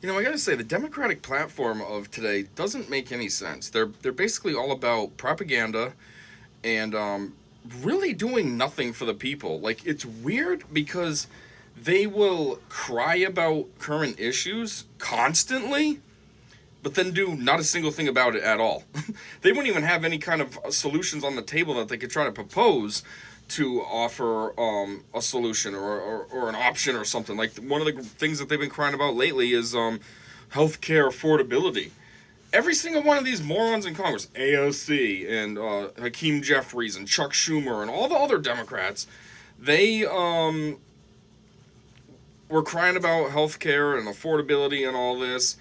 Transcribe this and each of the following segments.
I gotta say, the Democratic platform of today doesn't make any sense. They're basically all about propaganda and really doing nothing for the people. Like, it's weird because they will cry about current issues constantly, but then do not a single thing about it at all. They wouldn't even have any kind of solutions on the table that they could try to propose to offer a solution or an option or something. Like, one of the things that they've been crying about lately is healthcare affordability. Every single one of these morons in Congress, AOC and Hakeem Jeffries and Chuck Schumer and all the other Democrats, they were crying about healthcare and affordability and all this.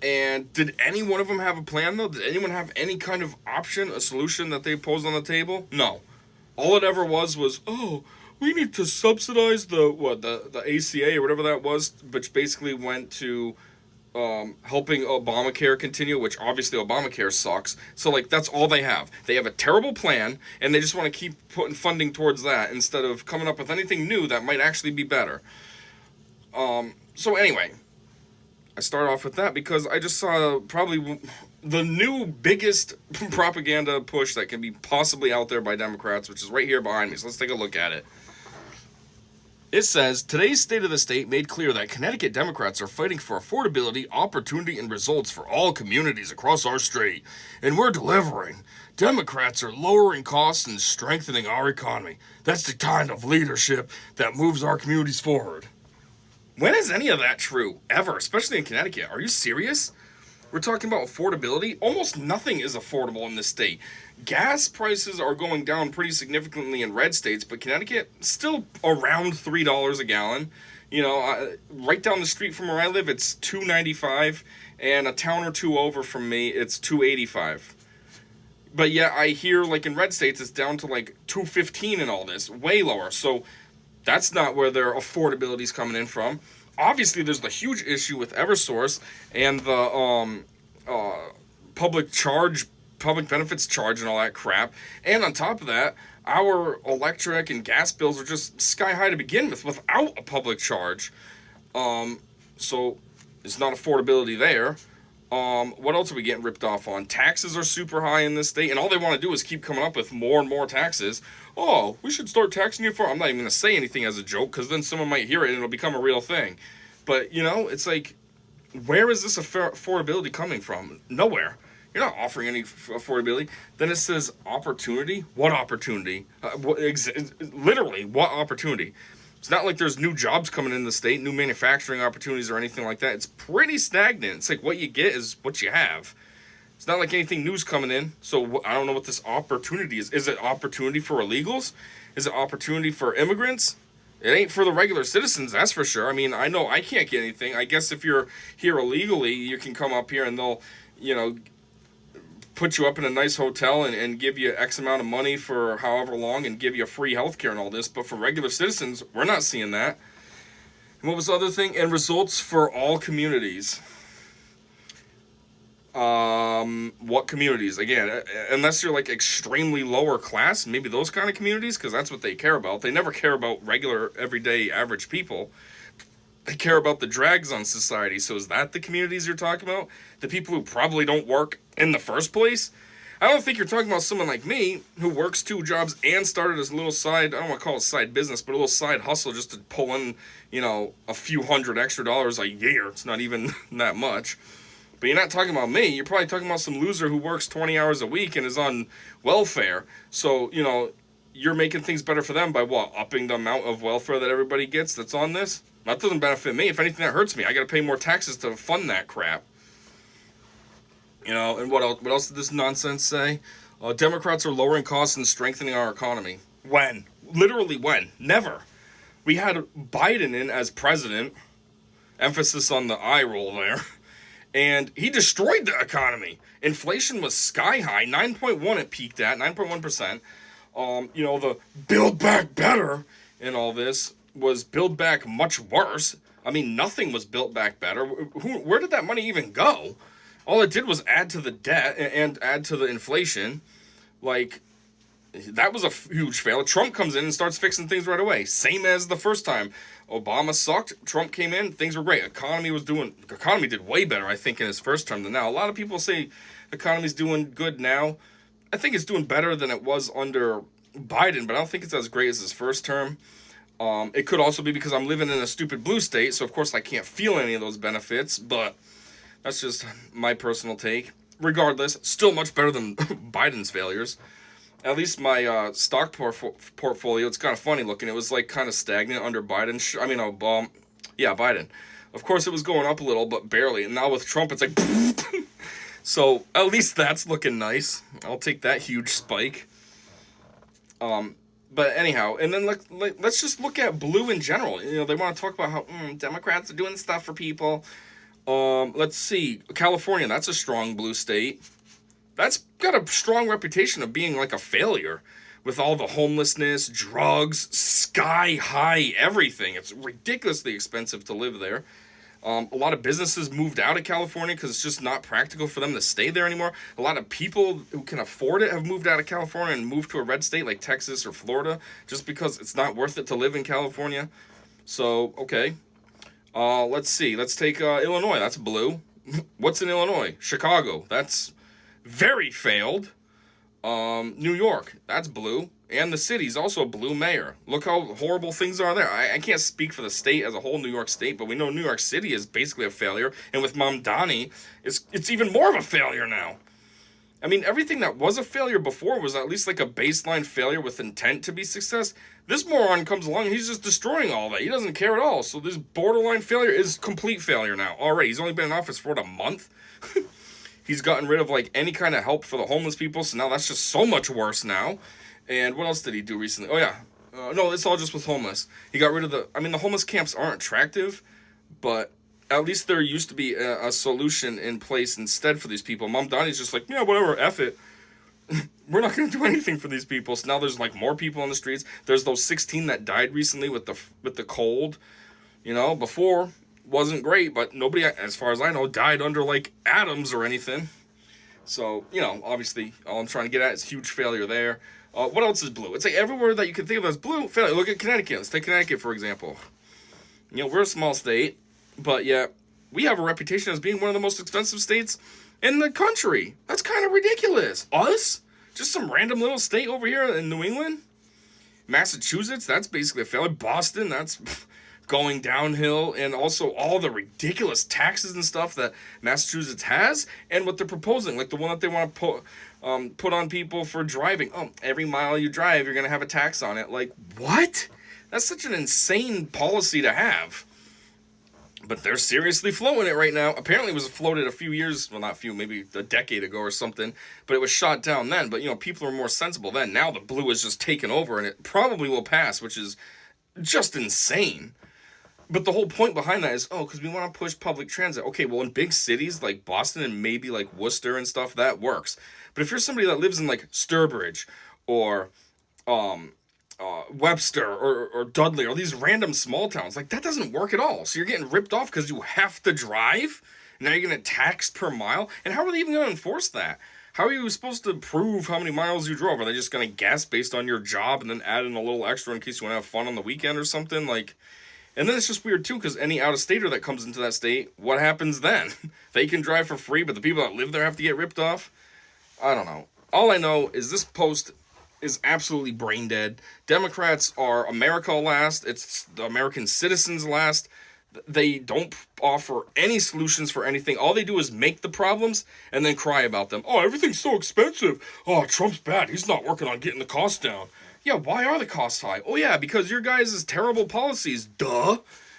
And did any one of them have a plan, though? Did anyone have any kind of option, a solution that they posed on the table? No. All it ever was, oh, we need to subsidize the ACA or whatever that was, which basically went to helping Obamacare continue, which obviously Obamacare sucks. So, like, that's all they have. They have a terrible plan, and they just want to keep putting funding towards that instead of coming up with anything new that might actually be better. So anyway, I start off with that because I just saw probably the new biggest propaganda push that can be possibly out there by Democrats, which is right here behind me. So let's take a look at it. It says, today's State of the State made clear that Connecticut Democrats are fighting for affordability, opportunity, and results for all communities across our state. And we're delivering. Democrats are lowering costs and strengthening our economy. That's the kind of leadership that moves our communities forward. When is any of that true? Ever? Especially in Connecticut. Are you serious? We're talking about affordability. Almost nothing is affordable in this state. Gas prices are going down pretty significantly in red states, but Connecticut still around $3 a gallon. Right down the street from where I live, it's $2.95, and a town or two over from me, it's $2.85. But yeah, I hear like in red states, it's down to like $2.15 and all this, way lower. So that's not where their affordability is coming in from. Obviously, there's the huge issue with Eversource and the public benefits charge and all that crap. And on top of that, our electric and gas bills are just sky high to begin with without a public charge. So it's not affordability there. What else are we getting ripped off on? Taxes are super high in this state, and all they want to do is keep coming up with more and more taxes. Oh, we should start taxing you for... I'm not even going to say anything as a joke, because then someone might hear it and it'll become a real thing. But, it's like, where is this affordability coming from? Nowhere. You're not offering any affordability. Then it says opportunity. What opportunity? Literally, what opportunity? It's not like there's new jobs coming in the state, new manufacturing opportunities or anything like that. It's pretty stagnant. It's like what you get is what you have. It's not like anything new's coming in. So I don't know what this opportunity is. Is it opportunity for illegals? Is it opportunity for immigrants? It ain't for the regular citizens, that's for sure. I mean, I know I can't get anything. I guess if you're here illegally, you can come up here and they'll, put you up in a nice hotel and give you X amount of money for however long and give you free healthcare and all this. But for regular citizens, we're not seeing that. And what was the other thing? And results for all communities. What communities? Again, unless you're like extremely lower class, maybe those kind of communities, because that's what they care about. They never care about regular, everyday, average people. They care about the drags on society. So is that the communities you're talking about? The people who probably don't work in the first place? I don't think you're talking about someone like me who works two jobs and started as a little side, I don't want to call it side business, but a little side hustle just to pull in, a few $100 extra a year. It's not even that much. But you're not talking about me. You're probably talking about some loser who works 20 hours a week and is on welfare. So, you're making things better for them by what? Upping the amount of welfare that everybody gets that's on this? That doesn't benefit me. If anything, that hurts me. I got to pay more taxes to fund that crap. And what else did this nonsense say? Democrats are lowering costs and strengthening our economy. When? Literally when? Never. We had Biden in as president. Emphasis on the eye roll there. And he destroyed the economy. Inflation was sky high. 9.1 it peaked at. 9.1%. The build back better in all this was build back much worse. I mean, nothing was built back better. Where did that money even go? All it did was add to the debt and add to the inflation. Like, That was a huge fail. Trump comes in and starts fixing things right away. Same as the first time. Obama sucked. Trump came in. Things were great. Economy did way better, I think, in his first term than now. A lot of people say economy's doing good now. I think it's doing better than it was under Biden, but I don't think it's as great as his first term. It could also be because I'm living in a stupid blue state, so of course I can't feel any of those benefits, but that's just my personal take. Regardless, still much better than Biden's failures. At least my stock portfolio, it's kind of funny looking. It was like kind of stagnant under Biden. Biden. Of course, it was going up a little, but barely. And now with Trump, it's like... So at least that's looking nice. I'll take that huge spike. But anyhow, and then let's just look at blue in general. You know, they want to talk about how Democrats are doing stuff for people. Let's see. California, that's a strong blue state. That's got a strong reputation of being like a failure with all the homelessness, drugs, sky high everything. It's ridiculously expensive to live there. A lot of businesses moved out of California because it's just not practical for them to stay there anymore. A lot of people who can afford it have moved out of California and moved to a red state like Texas or Florida just because it's not worth it to live in California. So, okay. Let's see. Let's take Illinois. That's blue. What's in Illinois? Chicago. That's very failed. New York. That's blue. And the city's also blue mayor. Look how horrible things are there. I can't speak for the state as a whole, New York State, but we know New York City is basically a failure. And with Mamdani, it's even more of a failure now. I mean, everything that was a failure before was at least like a baseline failure with intent to be success. This moron comes along and he's just destroying all that. He doesn't care at all. So this borderline failure is complete failure now. Already, he's only been in office for a month. He's gotten rid of like any kind of help for the homeless people. So now that's just so much worse now. And what else did he do recently? Oh, yeah. No, it's all just with homeless. He got rid of the homeless camps aren't attractive, but at least there used to be a solution in place instead for these people. Mamdani's just like, yeah, whatever, F it. We're not going to do anything for these people. So now there's like more people on the streets. There's those 16 that died recently with the cold. You know, before wasn't great, but nobody, as far as I know, died under like atoms or anything. So, you know, obviously all I'm trying to get at is huge failure there. What else is blue? It's like everywhere that you can think of as blue, failure. Look at Connecticut. Let's take Connecticut, for example. You know, we're a small state, but yet we have a reputation as being one of the most expensive states in the country. That's kind of ridiculous. Us? Just some random little state over here in New England? Massachusetts? That's basically a failure. Boston? That's going downhill. And also all the ridiculous taxes and stuff that Massachusetts has and what they're proposing. Like the one that they want to put on people for driving. Oh, every mile you drive, you're going to have a tax on it. Like, what? That's such an insane policy to have. But they're seriously floating it right now. Apparently it was floated a few years, well, not a few, maybe a decade ago or something. But it was shot down then. But, you know, people are more sensible then. Now the blue is just taken over and it probably will pass, which is just insane. But the whole point behind that is, because we want to push public transit. Okay, well, in big cities like Boston and maybe like Worcester and stuff, that works. But if you're somebody that lives in like Sturbridge or Webster or Dudley or these random small towns, like that doesn't work at all. So you're getting ripped off because you have to drive. Now you're getting taxed per mile. And how are they even going to enforce that? How are you supposed to prove how many miles you drove? Are they just going to guess based on your job and then add in a little extra in case you want to have fun on the weekend or something? Like, and then it's just weird too, because any out-of-stater that comes into that state, what happens then? They can drive for free, but the people that live there have to get ripped off? I don't know. All I know is this post is absolutely brain dead. Democrats are America last. It's the American citizens last. They don't offer any solutions for anything. All they do is make the problems and then cry about them. Oh, everything's so expensive. Oh, Trump's bad. He's not working on getting the costs down. Yeah, why are the costs high? Oh, yeah, because your guys' terrible policies. Duh.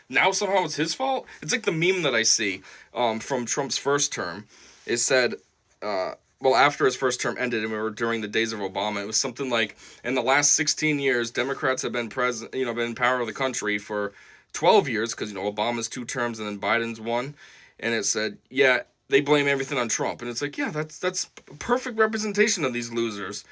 Now somehow it's his fault? It's like the meme that I see from Trump's first term. It said, after his first term ended and we were during the days of Obama, it was something like, in the last 16 years, Democrats have been been in power of the country for 12 years, because, Obama's 2 terms and then Biden's 1. And it said, yeah, they blame everything on Trump. And it's like, yeah, that's a perfect representation of these losers.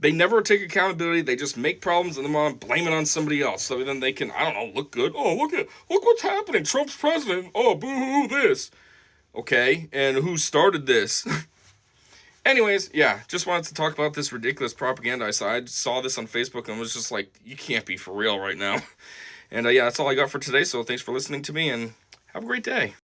They never take accountability. They just make problems and then blame it on somebody else. So then they can, look good. Oh, look what's happening. Trump's president. Oh, boo-hoo, this. Okay, and who started this? Anyways, yeah, just wanted to talk about this ridiculous propaganda I saw. I saw this on Facebook and was just like, you can't be for real right now. And yeah, that's all I got for today. So thanks for listening to me and have a great day.